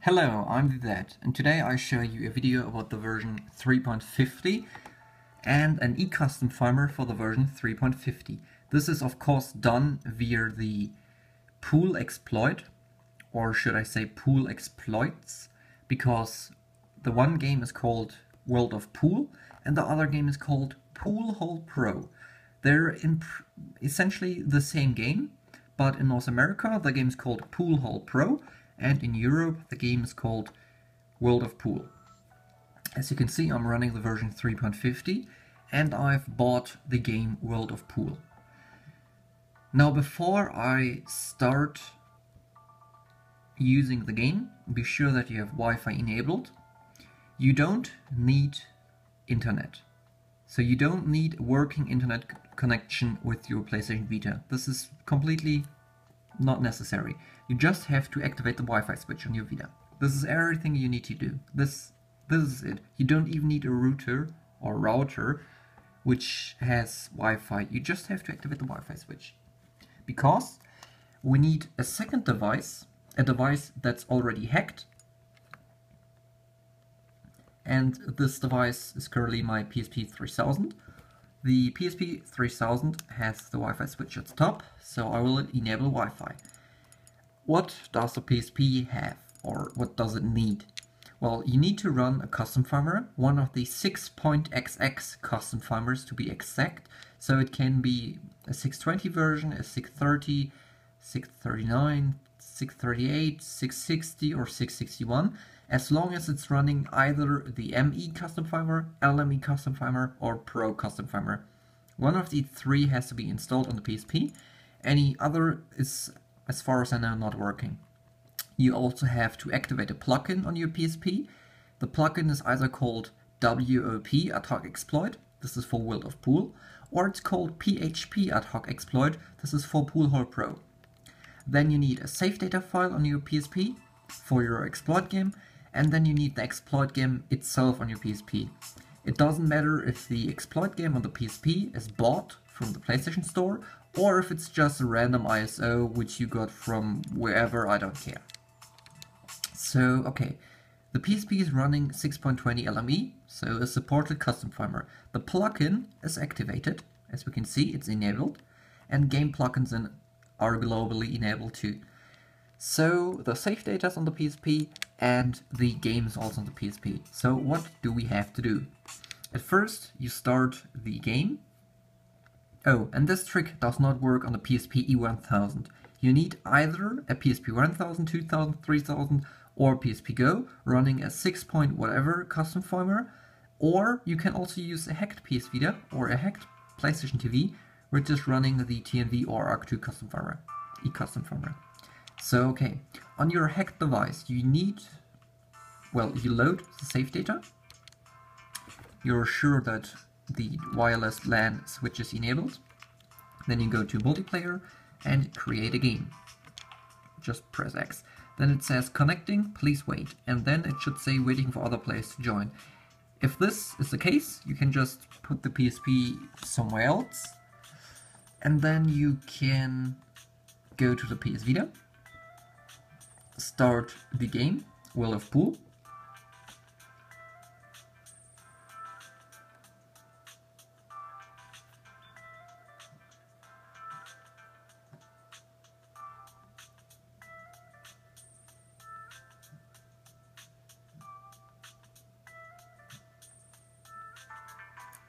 Hello, I'm Zett, and today I show you a video about the version 3.50 and an e-custom firmware for the version 3.50. This is of course done via the pool exploit, or should I say pool exploits, because the one game is called World of Pool and the other game is called Pool Hall Pro. They're essentially the same game, but in North America the game is called Pool Hall Pro, and in Europe the game is called World of Pool. As you can see, I'm running the version 3.50 and I've bought the game World of Pool. Now before I start using the game, be sure that you have Wi-Fi enabled. You don't need internet. So you don't need a working internet connection with your PlayStation Vita. This is completely not necessary. You just have to activate the Wi-Fi switch on your Vita. This is everything you need to do. This is it. You don't even need a router which has Wi-Fi. You just have to activate the Wi-Fi switch. Because we need a second device, a device that's already hacked. And this device is currently my PSP 3000. The PSP 3000 has the Wi-Fi switch at the top, so I will enable Wi-Fi. What does the PSP have, or what does it need? Well, you need to run a custom firmware, one of the 6.xx custom firmwares to be exact. So it can be a 620 version, a 630, 639, 638, 660 or 661, as long as it's running either the ME custom firmware, LME custom firmware, or Pro custom firmware. One of the three has to be installed on the PSP. Any other is, as far as I know, not working. You also have to activate a plugin on your PSP. The plugin is either called WOP ad hoc exploit, this is for World of Pool, or it's called PHP ad hoc exploit, this is for Pool Hall Pro. Then you need a save data file on your PSP for your exploit game, and then you need the exploit game itself on your PSP. It doesn't matter if the exploit game on the PSP is bought from the PlayStation Store, or if it's just a random ISO which you got from wherever, I don't care. So, okay, the PSP is running 6.20 LME, so a supported custom firmware. The plugin is activated, as we can see, it's enabled, and game plugins are globally enabled too. So the save data is on the PSP and the game is also on the PSP. So what do we have to do? At first you start the game. Oh, and this trick does not work on the PSP E1000. You need either a PSP 1000, 2000, 3000 or PSP Go running a 6. Whatever custom firmware, or you can also use a hacked PS Vita or a hacked PlayStation TV which is running the TNV or ARK-2 custom firmware, e-custom firmware. So okay, on your hacked device you need, well, you load the save data, you're sure that the wireless LAN switch is enabled, then you go to multiplayer and create a game. Just press X. Then it says connecting, please wait, and then it should say waiting for other players to join. If this is the case, you can just put the PSP somewhere else, and then you can go to the PS Vita, start the game, World of Pool.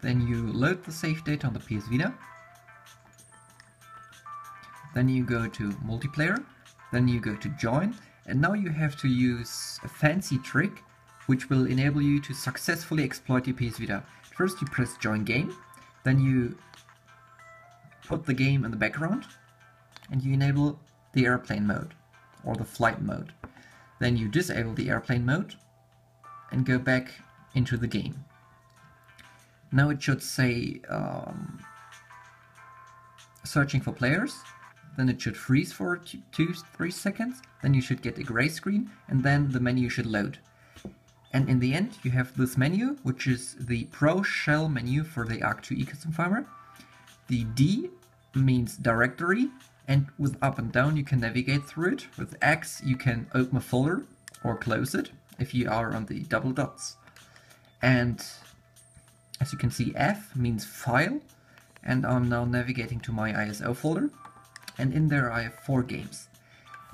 Then you load the save data on the PS Vita. Then you go to multiplayer. Then you go to join. And now you have to use a fancy trick which will enable you to successfully exploit your PS Vita. First you press join game. Then you put the game in the background. And you enable the airplane mode or the flight mode. Then you disable the airplane mode and go back into the game. Now it should say searching for players, then it should freeze for 2-3 seconds, then you should get a gray screen, and then the menu should load. And in the end you have this menu, which is the Pro Shell menu for the ARK-2 custom firmware. The D means directory, and with up and down you can navigate through it. With X you can open a folder, or close it if you are on the double dots. And as you can see, F means file, and I'm now navigating to my ISO folder, and in there I have 4 games.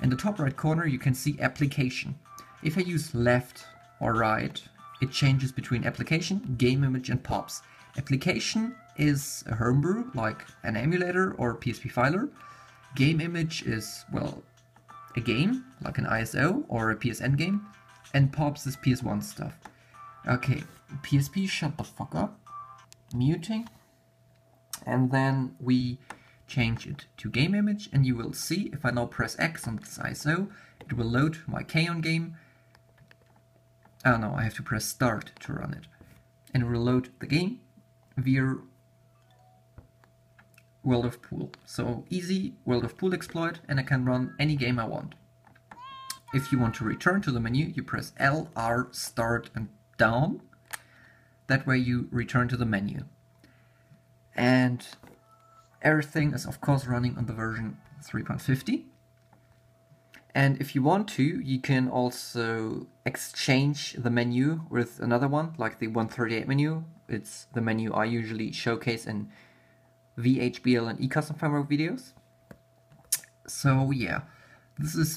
In the top right corner you can see application. If I use left or right, it changes between application, game image and pops. Application is a homebrew, like an emulator or PSP filer. Game image is, well, a game, like an ISO or a PSN game. And pops is PS1 stuff. Okay, PSP, shut the fuck up. Muting. And then we change it to game image, and you will see if I now press X on this ISO, it will load my K-On game. Oh no, I have to press start to run it. And it will load the game via World of Pool. So easy World of Pool exploit, and I can run any game I want. If you want to return to the menu, you press L, R, start and down. That way you return to the menu. And everything is of course running on the version 3.50. And if you want to, you can also exchange the menu with another one, like the 138 menu. It's the menu I usually showcase in VHBL and eCustom firmware videos. So yeah, this is